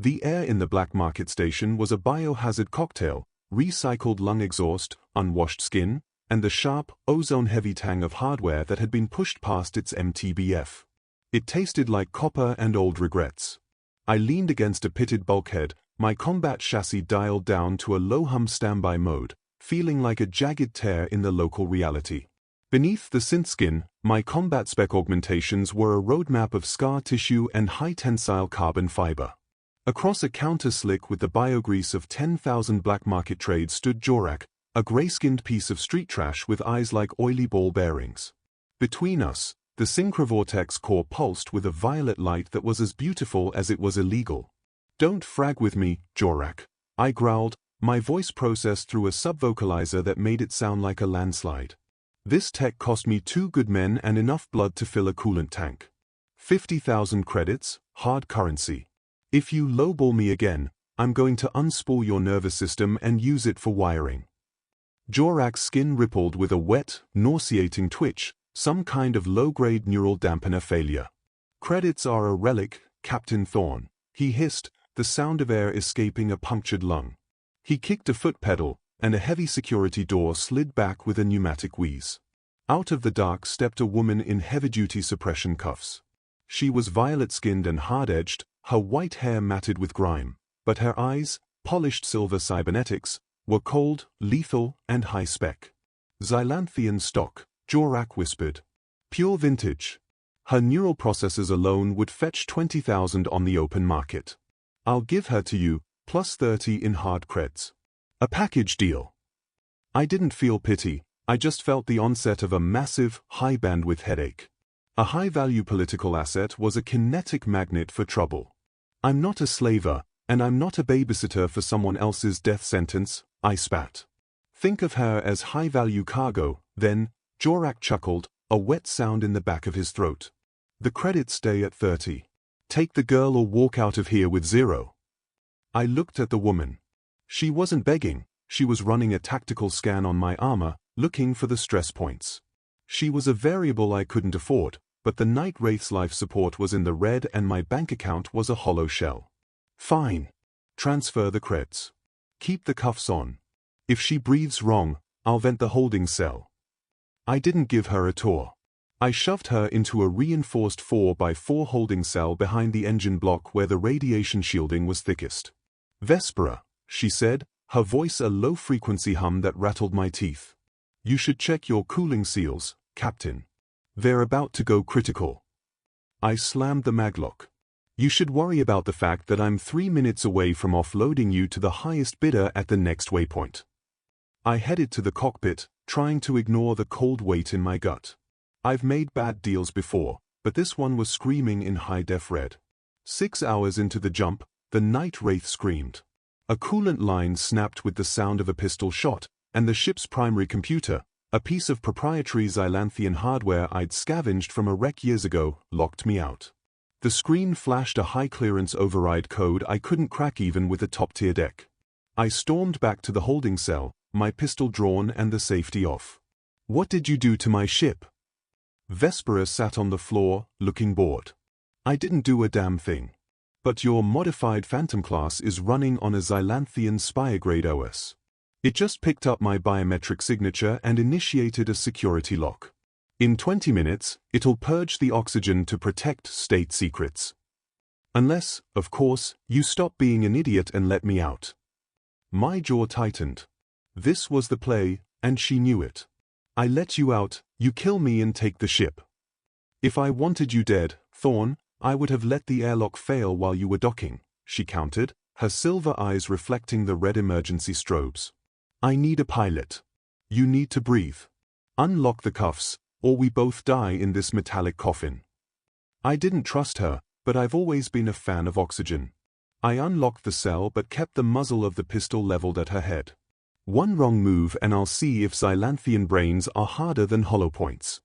The air in the black market station was a biohazard cocktail: recycled lung exhaust, unwashed skin, and the sharp, ozone-heavy tang of hardware that had been pushed past its MTBF. It tasted like copper and old regrets. I leaned against a pitted bulkhead, my combat chassis dialed down to a low-hum standby mode, feeling like a jagged tear in the local reality. Beneath the synth skin, my combat spec augmentations were a roadmap of scar tissue and high-tensile carbon fiber. Across a counter slick with the biogrease of 10,000 black market trades stood Jorak, a grey-skinned piece of street trash with eyes like oily ball bearings. Between us, the synchrovortex core pulsed with a violet light that was as beautiful as it was illegal. "Don't frag with me, Jorak," I growled, my voice processed through a subvocalizer that made it sound like a landslide. "This tech cost me 2 good men and enough blood to fill a coolant tank. 50,000 credits, hard currency. If you lowball me again, I'm going to unspool your nervous system and use it for wiring." Jorak's skin rippled with a wet, nauseating twitch, some kind of low-grade neural dampener failure. "Credits are a relic, Captain Thorne," he hissed, the sound of air escaping a punctured lung. He kicked a foot pedal, and a heavy security door slid back with a pneumatic wheeze. Out of the dark stepped a woman in heavy-duty suppression cuffs. She was violet-skinned and hard-edged, her white hair matted with grime, but her eyes, polished silver cybernetics, were cold, lethal, and high-spec. "Xylanthian stock," Jorak whispered. "Pure vintage. Her neural processors alone would fetch 20,000 on the open market. I'll give her to you, plus 30 in hard creds. A package deal." I didn't feel pity, I just felt the onset of a massive, high-bandwidth headache. A high-value political asset was a kinetic magnet for trouble. "I'm not a slaver, and I'm not a babysitter for someone else's death sentence," I spat. "Think of her as high-value cargo, then," Jorak chuckled, a wet sound in the back of his throat. "The credits stay at 30. Take the girl or walk out of here with 0. I looked at the woman. She wasn't begging, she was running a tactical scan on my armor, looking for the stress points. She was a variable I couldn't afford, but the Night Wraith's life support was in the red and my bank account was a hollow shell. "Fine. Transfer the creds. Keep the cuffs on. If she breathes wrong, I'll vent the holding cell." I didn't give her a tour. I shoved her into a reinforced 4x4 holding cell behind the engine block where the radiation shielding was thickest. "Vespera," she said, her voice a low-frequency hum that rattled my teeth. "You should check your cooling seals, Captain. They're about to go critical." I slammed the maglock. "You should worry about the fact that I'm 3 minutes away from offloading you to the highest bidder at the next waypoint." I headed to the cockpit, trying to ignore the cold weight in my gut. I've made bad deals before, but this one was screaming in high-def red. 6 hours into the jump, the Night Wraith screamed. A coolant line snapped with the sound of a pistol shot, and the ship's primary computer, a piece of proprietary Xylanthian hardware I'd scavenged from a wreck years ago, locked me out. The screen flashed a high-clearance override code I couldn't crack even with a top-tier deck. I stormed back to the holding cell, my pistol drawn and the safety off. "What did you do to my ship?" Vespera sat on the floor, looking bored. "I didn't do a damn thing. But your modified Phantom class is running on a Xylanthian Spire-grade OS. It just picked up my biometric signature and initiated a security lock. In 20 minutes, it'll purge the oxygen to protect state secrets. Unless, of course, you stop being an idiot and let me out." My jaw tightened. This was the play, and she knew it. "I let you out, you kill me and take the ship. If I wanted you dead, Thorne, I would have let the airlock fail while you were docking," she countered, her silver eyes reflecting the red emergency strobes. "I need a pilot. You need to breathe. Unlock the cuffs, or we both die in this metallic coffin." I didn't trust her, but I've always been a fan of oxygen. I unlocked the cell but kept the muzzle of the pistol leveled at her head. One wrong move and I'll see if Xylanthian brains are harder than hollow points.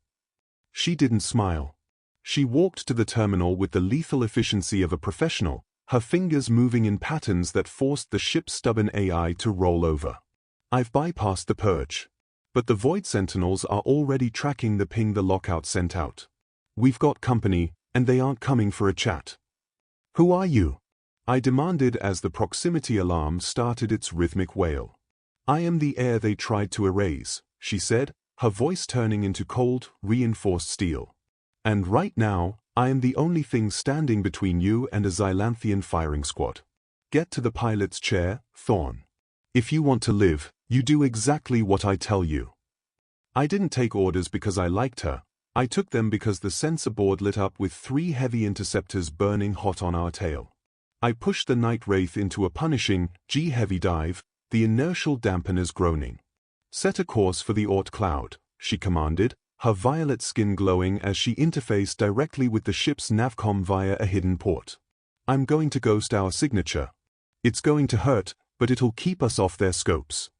She didn't smile. She walked to the terminal with the lethal efficiency of a professional, her fingers moving in patterns that forced the ship's stubborn AI to roll over. "I've bypassed the purge. But the Void Sentinels are already tracking the ping the lockout sent out. We've got company, and they aren't coming for a chat." "Who are you?" I demanded as the proximity alarm started its rhythmic wail. I am the heir they tried to erase, she said, her voice turning into cold, reinforced steel. And right now, I am the only thing standing between you and a Xylanthian firing squad. Get to the pilot's chair, Thorne. If you want to live, you do exactly what I tell you. I didn't take orders because I liked her. I took them because the sensor board lit up with 3 heavy interceptors burning hot on our tail. I pushed the Night Wraith into a punishing, G-heavy dive, the inertial dampeners groaning. Set a course for the Oort cloud, she commanded, her violet skin glowing as she interfaced directly with the ship's navcom via a hidden port. I'm going to ghost our signature. It's going to hurt, but it'll keep us off their scopes.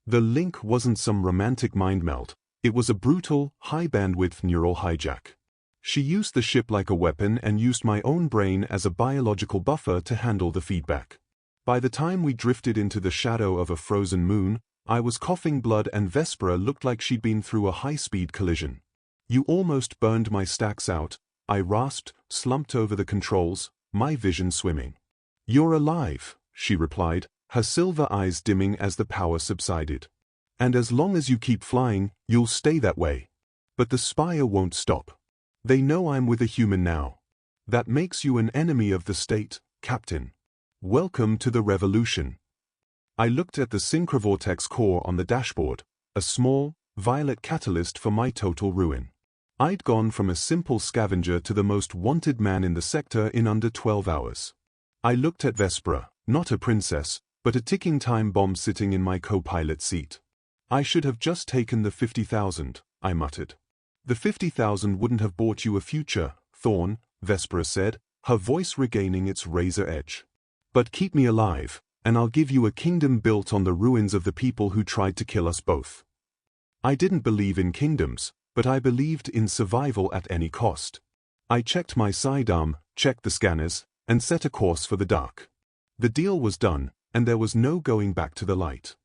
The link wasn't some romantic mind melt, it was a brutal, high-bandwidth neural hijack. She used the ship like a weapon and used my own brain as a biological buffer to handle the feedback. By the time we drifted into the shadow of a frozen moon, I was coughing blood and Vespera looked like she'd been through a high-speed collision. You almost burned my stacks out, I rasped, slumped over the controls, my vision swimming. You're alive, she replied, her silver eyes dimming as the power subsided. And as long as you keep flying, you'll stay that way. But the spire won't stop. They know I'm with a human now. That makes you an enemy of the state, Captain. Welcome to the revolution. I looked at the synchrovortex core on the dashboard, a small, violet catalyst for my total ruin. I'd gone from a simple scavenger to the most wanted man in the sector in under 12 hours. I looked at Vespera, not a princess, but a ticking time bomb sitting in my co-pilot seat. I should have just taken the 50,000, I muttered. The 50,000 wouldn't have bought you a future, Thorne, Vespera said, her voice regaining its razor edge. But keep me alive, and I'll give you a kingdom built on the ruins of the people who tried to kill us both. I didn't believe in kingdoms, but I believed in survival at any cost. I checked my sidearm, checked the scanners, and set a course for the dark. The deal was done, and there was no going back to the light.